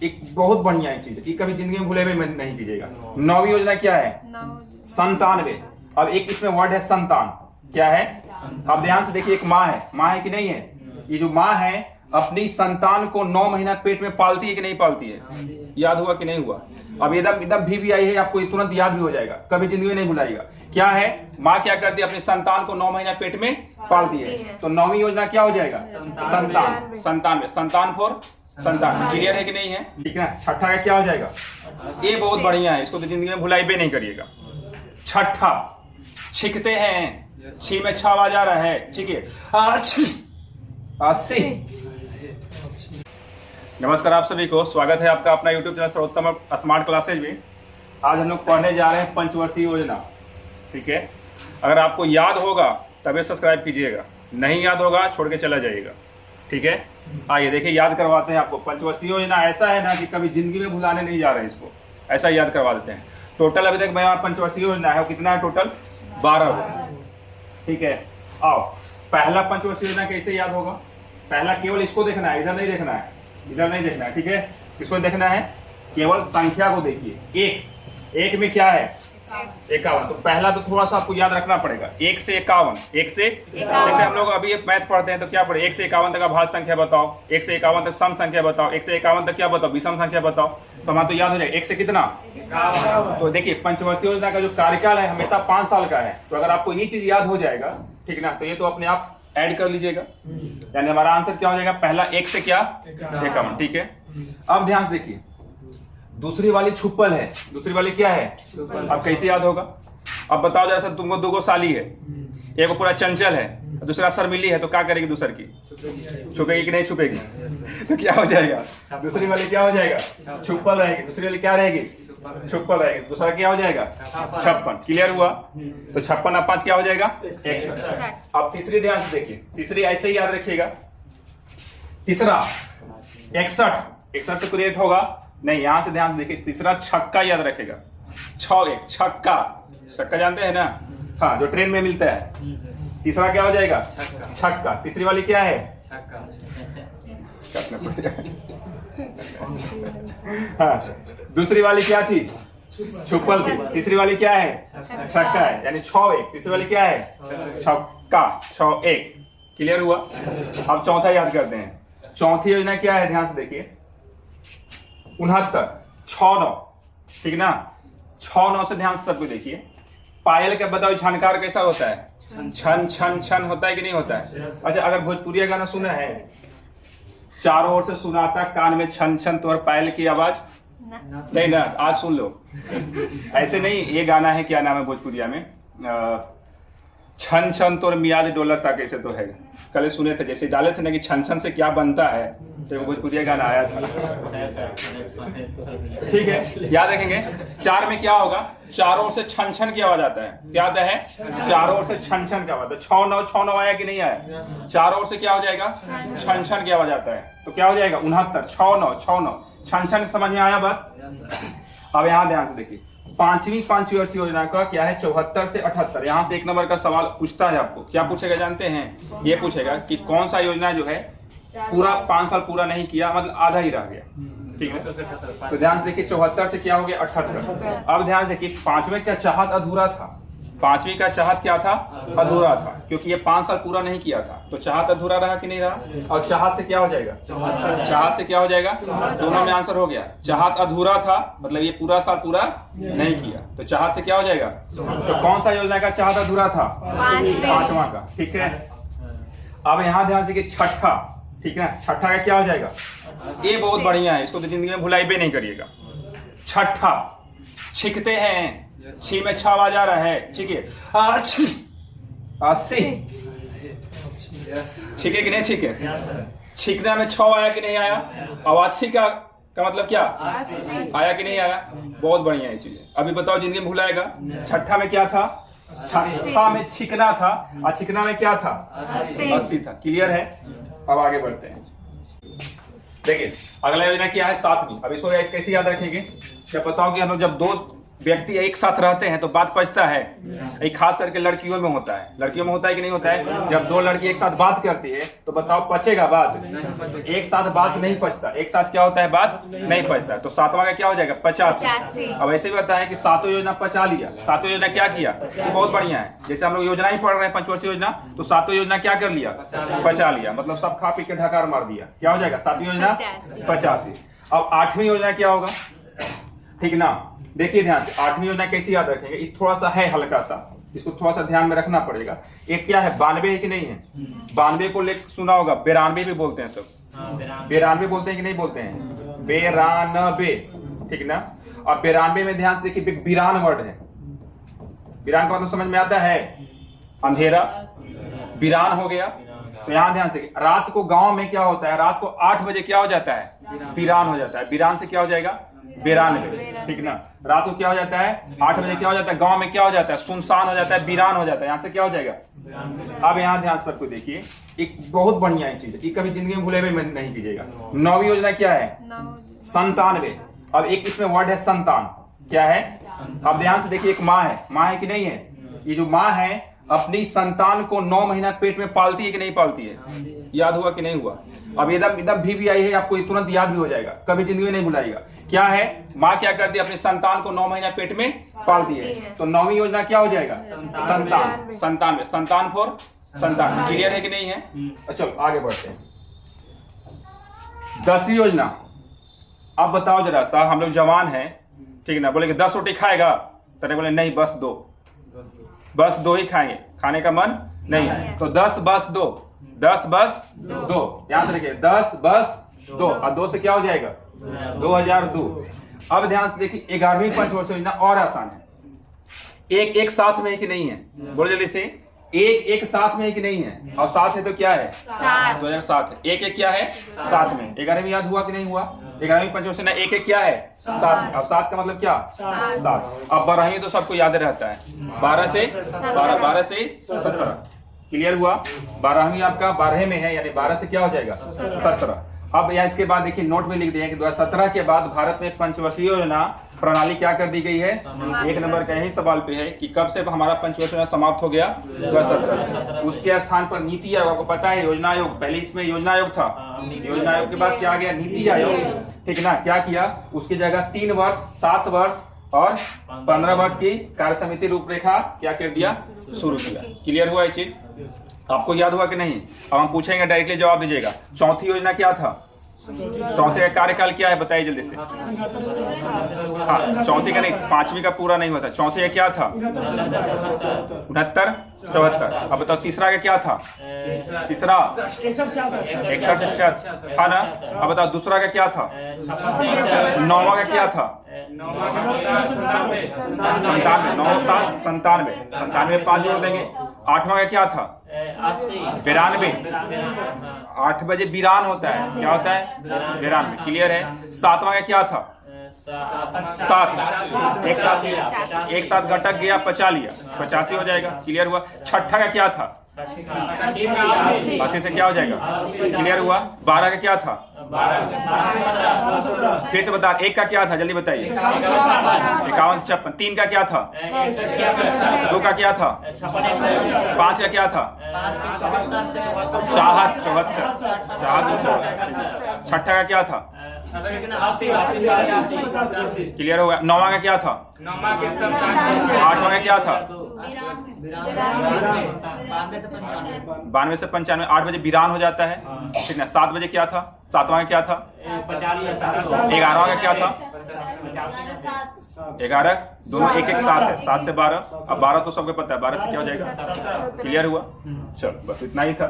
एक बहुत बढ़िया चीज है, कभी जिंदगी में भूले हुए नहीं कीजिएगा। 9वीं योजना क्या है? 97। अब एक इसमें वर्ड है संतान। क्या है? अब ध्यान से देखिए, एक माँ है कि नहीं है? ये जो माँ है अपनी संतान को 9 महीना पेट में पालती है कि नहीं पालती है? याद हुआ कि नहीं हुआ? अब एकदम भी आई है, आपको तुरंत याद भी हो जाएगा, कभी जिंदगी में नहीं भुलाइएगा। क्या है? माँ क्या करती है? अपनी संतान को 9 महीना पेट में पालती है। तो 9वीं योजना क्या हो जाएगा? संतान फॉर संतान। क्लियर है कि नहीं है? ठीक है। छठा का क्या हो जाएगा? ये बहुत बढ़िया है, इसको तो जिंदगी में भुलाई भी नहीं करिएगा। छठा, छिकते हैं, छी में छा आ जा रहा है, ठीक है। 80। नमस्कार आप सभी को, स्वागत है आपका अपना YouTube चैनल सर्वोत्तम स्मार्ट क्लासेज में। आज हम लोग पढ़ने जा रहे हैं पंचवर्षीय योजना, ठीक है। अगर आपको याद होगा तभी सब्सक्राइब कीजिएगा, नहीं याद होगा छोड़ के चला जाइएगा, ठीक है। आइए देखिए, याद करवाते हैं आपको। पंचवर्षीय योजना ऐसा है ना कि कभी जिंदगी में भुलाने नहीं जा रहे हैं, इसको ऐसा याद करवा देते हैं। टोटल अभी तक मैं पंचवर्षीय योजना है, कितना है टोटल? 12, ठीक है। आओ, पहला पंचवर्षीय योजना कैसे याद होगा? पहला केवल इसको देखना है, इधर नहीं देखना है, इधर नहीं देखना है, ठीक है। किसको देखना है? केवल संख्या को देखिए। एक में क्या है? 51। तो पहला तो थोड़ा सा आपको याद रखना पड़ेगा, 1 से 51। 1 से जैसे हम लोग अभी मैथ पढ़ते हैं तो क्या पढ़े? 1 से 51 तक का भाज्य संख्या बताओ, 1 से 51 तक सम संख्या बताओ, 1 से 51 तक क्या बताओ? विषम संख्या बताओ। तो हमारा तो याद हो जाएगा 1 से कितना? 51। तो देखिए, पंचवर्षीय योजना का जो कार्यकाल है हमेशा 5 साल का है। तो अगर आपको ये चीज याद हो जाएगा, ठीक ना, तो ये तो अपने आप ऐड कर लीजिएगा, यानी हमारा आंसर क्या हो जाएगा? पहला 1 से क्या? 51, ठीक है। अब ध्यान से देखिए, दूसरी वाली छुपल है। दूसरी वाली क्या है? अब कैसे याद होगा? अब बताओ, जैसा तुमको 2 साली है, एक पूरा चंचल है, दूसरा शर्मिली है, तो क्या करेगी दूसर की? छुपेगी कि नहीं छुपेगी? तो क्या हो जाएगा? दूसरी वाली क्या हो जाएगा? छुपल रहेगी। दूसरी वाली क्या रहेगी? छुपल रहेगी। दूसरा क्या हो जाएगा? 56। क्लियर हुआ? तो 56 और 5 क्या हो जाएगा? 61। अब तीसरी ध्यान से देखिए, तीसरी ऐसे ही याद रखिएगा। तीसरा 61 से क्रिएट होगा नहीं, यहां से ध्यान से देखिए। तीसरा छक्का याद रखेगा, 6-1 छक्का जानते हैं ना? हाँ, जो ट्रेन में मिलता है। तीसरा क्या हो जाएगा? छक्का। तीसरी वाली क्या है? हाँ, दूसरी वाली क्या थी? छुपल थी। तीसरी वाली क्या है? छक्का है, यानी 6-1। तीसरी वाली क्या है? छक्का। 6-1। क्लियर हुआ? अब चौथा याद करते हैं। चौथी योजना क्या है? ध्यान से देखिए, 69, 6-9, ठीक ना। 6-9 से ध्यान से सबको देखिए। पायल का बताओ झनकार कैसा होता है? छन छन छन होता है कि नहीं होता है? अच्छा, अगर भोजपुरी गाना सुना है, चारों ओर से सुनाता कान में छन छन तोर पायल की आवाज नहीं ना, आज सुन लो। ऐसे नहीं, ये गाना है, क्या नाम है भोजपुरिया में? छन छन तोर मियाज डोलता कैसे तो है, कल सुने थे, जैसे डाले थे ना कि छन छन से क्या बनता है, तो भोजपुरिया गाना आया था, ठीक है। याद रखेंगे। 4 में क्या होगा? चारों से छन छन की आवाज आता है। क्या आता है? चारों ओर से छन छन की आवाज। 6-9 आया कि नहीं आया? चारों ओर से क्या हो जाएगा? छन छन की आवाज आता है। तो क्या हो जाएगा? 69। 6-9 छन छन। समझ में आया बात? अब यहाँ ध्यान से देखिए, पांचवी पंचवर्षीय योजना का क्या है? 74 से 78। यहाँ से 1 नंबर का सवाल पूछता है आपको। क्या पूछेगा जानते हैं? ये पूछेगा कि कौन सा योजना जो है पूरा 5 साल पूरा नहीं किया, मतलब आधा ही रह गया, ठीक है। तो ध्यान से देखिए, 74 से क्या हो गया? 78। अब ध्यान से देखिए, 5वें का चाहत अधूरा था। 5वीं का चाहत क्या था? अधूरा था, क्योंकि ये 5 साल पूरा नहीं किया था। तो चाहत अधूरा रहा कि नहीं रहा? और चाहत से क्या हो जाएगा? चाहत से क्या हो जाएगा? दोनों में आंसर हो गया। चाहत अधूरा था, मतलब ये पूरा साल पूरा नहीं किया, तो चाहत से क्या हो जाएगा? तो कौन सा योजना का चाहत अधूरा था? 5वां का, ठीक है। अब यहाँ ध्यान से छठा, ठीक है। छठा का क्या हो जाएगा? ये बहुत बढ़िया है, इसको तो जिंदगी में भुलाई भी नहीं करिएगा। छठा, छिकते हैं, छी में छा आ जा रहा है, ठीक है। 80। छीके कि नहीं छीके? छीकने में 6 आया कि नहीं आया? और 80 का मतलब क्या आया कि नहीं आया? बहुत बढ़िया ये चीज है। अभी बताओ, जिंदगी में भुलाएगा? छठा में क्या था? छठा में छिकना था, और छिकना में क्या था? 80 था। क्लियर है? अब आगे बढ़ते हैं। देखिए, अगला योजना क्या है? 7वीं। अब इसको कैसे याद रखेंगे? क्या बताओ कि हम लोग जब 2 व्यक्ति एक साथ रहते हैं तो बात पचता है। एक खास करके लड़कियों में होता है। लड़कियों में होता है कि नहीं होता है? जब दो लड़की एक साथ बात करती है तो बताओ पचेगा बात? एक साथ बात नहीं पचता। एक साथ क्या होता है? बात नहीं पचता। तो सातवां का क्या हो जाएगा? 85। अब ऐसे भी बताया कि सातों योजना पचा लिया। सातों योजना क्या किया? तो बहुत बढ़िया है। जैसे हम लोग योजना ही पढ़ रहे हैं, पंचवर्षीय योजना, तो सातों योजना क्या कर लिया? पचा लिया। मतलब सब खा पी के ढकार मार दिया। क्या हो जाएगा? सातवीं योजना 85। अब आठवीं योजना क्या होगा? ठीक ना, देखिए ध्यान से। आठवीं योजना कैसी याद रखेंगे? ये थोड़ा सा है हल्का सा, इसको थोड़ा सा ध्यान में रखना पड़ेगा। एक क्या है? 92 है कि नहीं है? 92 को लेकर सुना होगा, 92 भी बोलते हैं सब। 92 बोलते हैं कि नहीं बोलते हैं? 92, ठीक ना। और 92 में ध्यान से देखिए, वीरान वर्ड है। वीरान का मतलब समझ में आता है? अंधेरा, वीरान हो गया। तो यहाँ ध्यान से, रात को गांव में क्या होता है? रात को 8 बजे क्या हो जाता है? वीरान हो जाता है। वीरान से क्या हो जाएगा? 92, ठीक ना। रात को क्या हो जाता है? 8 बजे क्या हो जाता है? गांव में क्या हो जाता है? सुनसान हो जाता है, वीरान हो जाता है। यहाँ से क्या हो जाएगा? अब यहाँ ध्यान सबको देखिए, एक बहुत बढ़िया चीज है, कभी जिंदगी में भूले हुए नहीं कीजिएगा। 9वीं योजना क्या है? 97। अब एक इसमें वर्ड है संतान। क्या है? अब ध्यान से देखिए, एक माँ है। माँ है कि नहीं है? ये जो माँ है अपनी संतान को 9 महीना पेट में पालती है कि नहीं पालती है? याद हुआ कि नहीं हुआ? अब एकदम भी आई है, आपको तुरंत याद भी हो जाएगा, कभी जिंदगी में नहीं भुलाएगा। क्या है? माँ क्या करती है? अपनी संतान को 9 महीना पेट में पालती है। तो 9वीं योजना क्या हो जाएगा? संतान। 97, संतान फॉर संतान। क्लियर है कि नहीं है? चलो आगे बढ़ते हैं। 10वीं योजना। अब बताओ जरा सा, हम लोग जवान हैं, ठीक ना। बोले कि 10 रोटी खाएगा? तो बोले नहीं, बस 2, बस 2 ही खाएंगे, खाने का मन नहीं है। तो 10 बस 2, 10 बस 2, याद रखिए, 10 बस 2। और 2 से क्या हो जाएगा? 2002। अब ध्यान से देखिए, 11वीं पंचवर्षीय योजना और आसान है। एक साथ में है कि नहीं है? बोलो जल्दी से, एक साथ में है कि नहीं है? और साथ है तो क्या है? 2007 है। एक क्या है? साथ में। 11वीं याद हुआ कि नहीं हुआ? 11वीं पंचवर्षीय योजना एक क्या है? साथ। अब साथ का मतलब क्या? 7। अब 12वीं तो सबको याद रहता है, 12 से 17। क्लियर हुआ? 12वीं आपका 12 में है, यानी 12 से क्या हो जाएगा? 17। अब यहाँ इसके बाद देखिए, नोट में लिख दिए कि 2017 के बाद भारत में पंचवर्षीय योजना प्रणाली क्या कर दी गई है? 1 नंबर का यही सवाल पे है कि कब से हमारा पंचवर्षीय योजना समाप्त हो गया? 2017। उसके स्थान पर नीति आयोग, आपको पता है योजना आयोग, पहले इसमें योजना आयोग था। योजना आयोग के बाद क्या आ गया? नीति आयोग, ठीक ना। क्या किया? उसकी जगह 3 वर्ष, 7 वर्ष और 15 वर्ष की कार्य समिति रूपरेखा क्या कर दिया? शुरू किया। क्लियर हुआ ये चीज? आपको याद हुआ कि नहीं? अब हम पूछेंगे, डायरेक्टली जवाब दीजिएगा। चौथी योजना क्या था? चौथे का कार्यकाल क्या है? बताइए जल्दी से। हाँ, चौथी का नहीं, 5वीं का पूरा नहीं हुआ था। चौथे का क्या था? 69, 74। अब बताओ तीसरा का क्या था? तीसरा 61, हाँ ना। अब बताओ दूसरा का क्या था? 9वां का क्या था? 97, 97 5 जोड़ देंगे। 8वां का क्या था? 92। 8 बजे वीरान होता है। क्या होता है? वीरान। क्लियर है? 7वां का क्या था? 7। एक साथ घटक गया, पचा लिया, 85 हो जाएगा। क्लियर हुआ? 6ठा का क्या था? 80 से क्या हो जाएगा? क्लियर हुआ? 12 का क्या था? फिर से बता, 1 का क्या था? जल्दी बताइए। 51 से 56। 3 का क्या था? 2 का क्या था? 5 का क्या था? 74। 6ठा का क्या था? क्लियर होगा? 9वां का क्या था? 8वां का क्या था? 92 से 95। 8 बजे वीरान हो जाता है, ठीक ना। 7 बजे क्या था? 7वां का क्या था? 11वां का क्या था? 11। दोनों एक साथ है, 7 से 12। अब 12 तो सबको पता है, 12 से क्या हो जाएगा? क्लियर हुआ? चलो बस इतना ही था।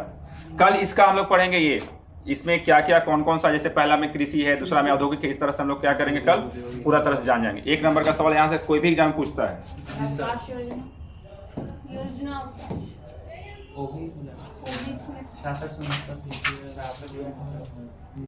कल इसका हम लोग पढ़ेंगे ये, इसमें क्या क्या कौन सा, जैसे पहला में कृषि है, दूसरा में औद्योगिक है, इस तरह से हम लोग क्या करेंगे कल पूरा तरह से जान जाएंगे। 1 नंबर का सवाल यहाँ से कोई भी एग्जाम पूछता है।